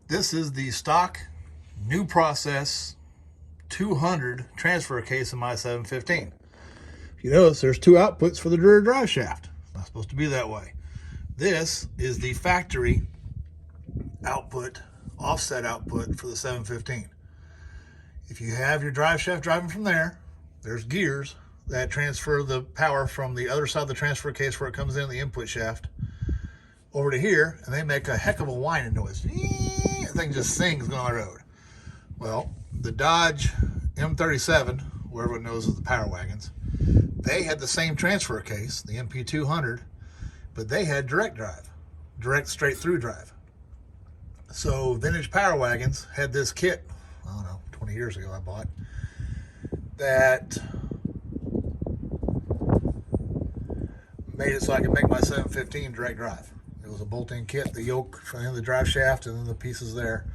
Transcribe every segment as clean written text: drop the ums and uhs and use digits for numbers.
This is the stock new process 200 transfer case in my 715. If you notice, there's two outputs for the rear drive shaft. It's not supposed to be that way. This is the factory output, offset output for the 715. If you have your drive shaft driving from there, there's gears that transfer the power from the other side of the transfer case where it comes in the input shaft over to here, and they make a heck of a whining noise. The thing just sings going on the road. Well, the Dodge M37, where everyone knows is the power wagons, they had the same transfer case, the NP200, but they had direct drive, direct straight through drive. So vintage power wagons had this kit, I don't know, 20 years ago I bought, that made it so I could make my 715 direct drive. It was a bolt-in kit, the yoke and the drive shaft, and then the pieces there.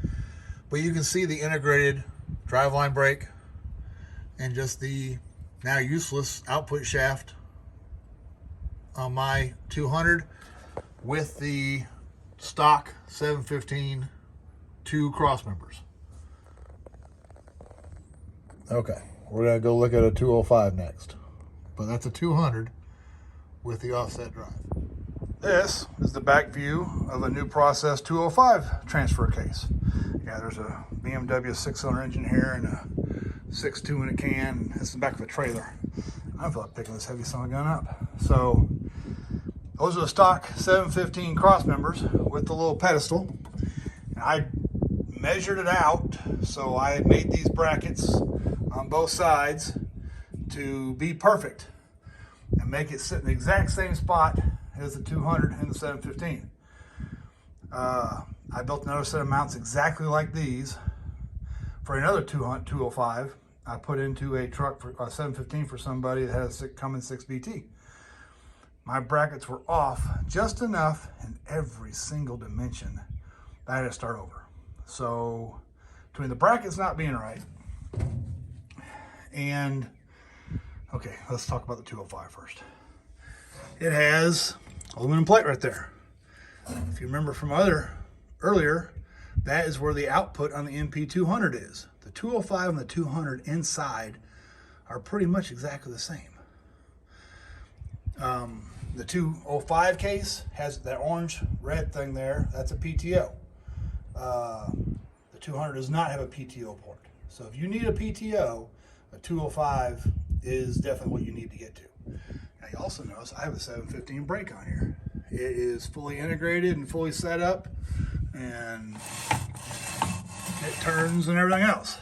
But you can see the integrated driveline brake and just the now useless output shaft on my 200 with the stock 715 two cross members. Okay, we're gonna go look at a 205 next, but that's a 200 with the offset drive. This is the back view of a new process 205 transfer case. Yeah, there's a BMW 6-cylinder engine here and a 6.2 in a can. It's the back of a trailer. I feel like picking this heavy son of a gun up. So those are the stock 715 cross members with the little pedestal. And I measured it out, so I had made these brackets on both sides to be perfect and make it sit in the exact same spot as the 200 and the 715. I built another set of mounts exactly like these for another 205. I put into a truck for a 715 for somebody that had a Cummins 6BT. My brackets were off just enough in every single dimension that I had to start over. So between the brackets not being right and, okay, let's talk about the 205 first. It has aluminum plate right there. If you remember from earlier, that is where the output on the NP200 is. The 205 and the 200 inside are pretty much exactly the same. The 205 case has that orange red thing there. That's a PTO. The 200 does not have a PTO port. So if you need a PTO, a 205 is definitely what you need to get to. Now you also notice I have a 715 brake on here. It is fully integrated and fully set up, and it turns and everything else.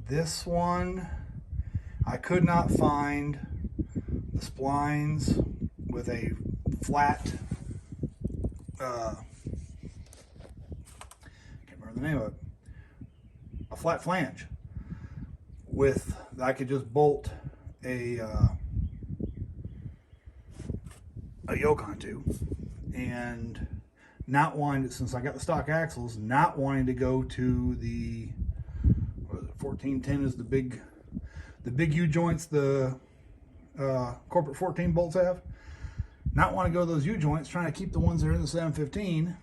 This one, I could not find the splines with a flat, I can't remember the name of it, a flat flange with, I could just bolt a yoke onto, and not wanting to, since I got the stock axles, not wanting to go to the, what is it, 1410 is the big U-joints the corporate 14 bolts have. Not want to go to those U-joints, trying to keep the ones that are in the 715.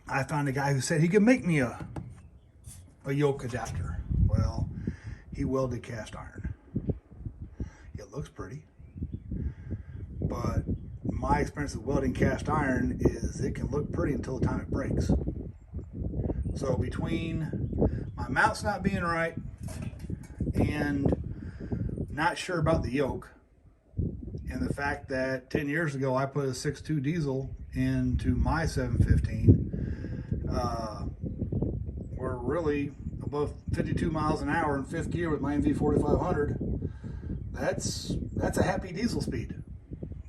I found a guy who said he could make me a yoke adapter. Well, he welded cast iron. It looks pretty, but my experience with welding cast iron is it can look pretty until the time it breaks. So between my mounts not being right and not sure about the yoke, and the fact that 10 years ago I put a 6.2 diesel into my 715, we're really above 52 miles an hour in fifth gear with my MV 4500. That's a happy diesel speed.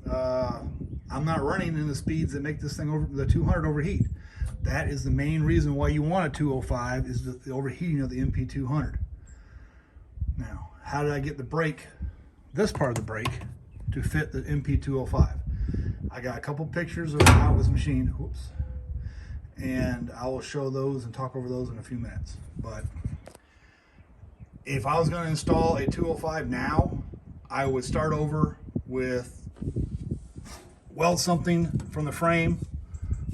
I'm not running in the speeds that make this thing over the 200 overheat. That is the main reason why you want a 205 is the overheating of the NP200. Now, how did I get the brake, this part of the brake, to fit the NP205? I got a couple pictures of how it was machined. Whoops. And I will show those and talk over those in a few minutes. But if I was going to install a 205 now, I would start over with weld something from the frame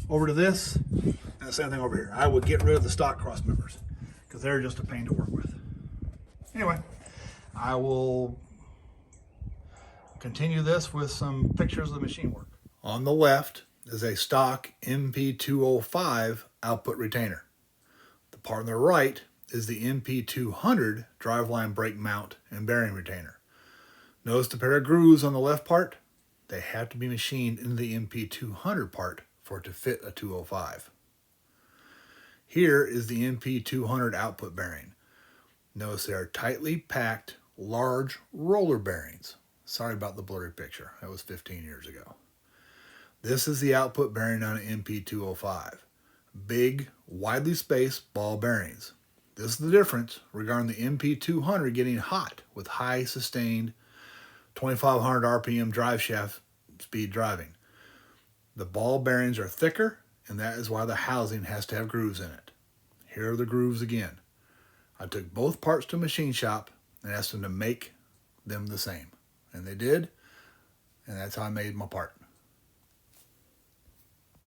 over to this, and the same thing over here. I would get rid of the stock cross members because they're just a pain to work with. Anyway, I will continue this with some pictures of the machine work. On the left is a stock NP205 output retainer. The part on the right is the NP200 driveline brake mount and bearing retainer. Notice the pair of grooves on the left part? They have to be machined into the NP200 part for it to fit a 205. Here is the NP200 output bearing. Notice they are tightly packed, large roller bearings. Sorry about the blurry picture. That was 15 years ago. This is the output bearing on an NP205. Big, widely spaced ball bearings. This is the difference regarding the NP200 getting hot with high sustained 2500 RPM drive shaft speed driving. The ball bearings are thicker, and that is why the housing has to have grooves in it. Here are the grooves again. I took both parts to a machine shop and asked them to make them the same. And they did, and that's how I made my part.